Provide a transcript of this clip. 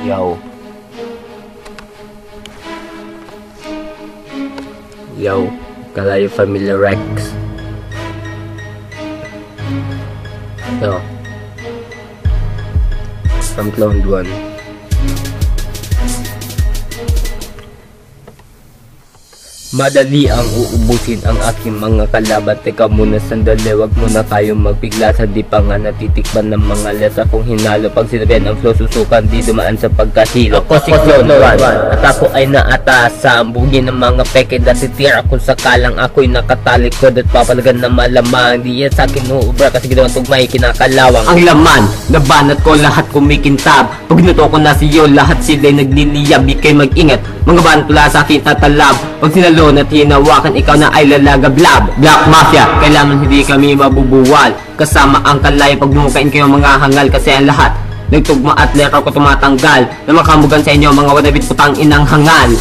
Yo. Yo, Kalayo Family Rex. Yo. From Clone 1. Madali ang uubusin ang aking mga kalaban. Teka muna sandali, wag muna tayong magbigla. Sa di pa nga natitikman ng mga letra kung hinalo. Pag sinabihan ang flow susukan, di dumaan sa pagkahilo. Ako si Clone 1 at ako ay naatasa. Ang bugi ng mga peke na titira kung sakalang ako'y nakatalikod at papalagan na malamang. Di yan sa akin uubra kasi ginawang tugmay kinakalawang. Ang laman, nabanat ko lahat kumikintab. Pag nato ko na siyo, lahat sila'y nagliliyab. Ikay mag-ingat, mga banat tula sa akin tatalab. Pag sinalo at hinawakan, ikaw na ay lalagablab. Black Mafia, kailangan hindi kami mabubuwal. Kasama ang Kalayo, pag bumukain kayo mga hangal. Kasi ang lahat nagtugma at letter ko tumatanggal. Na makamugan sa inyo mga wanabit putang inang hangal.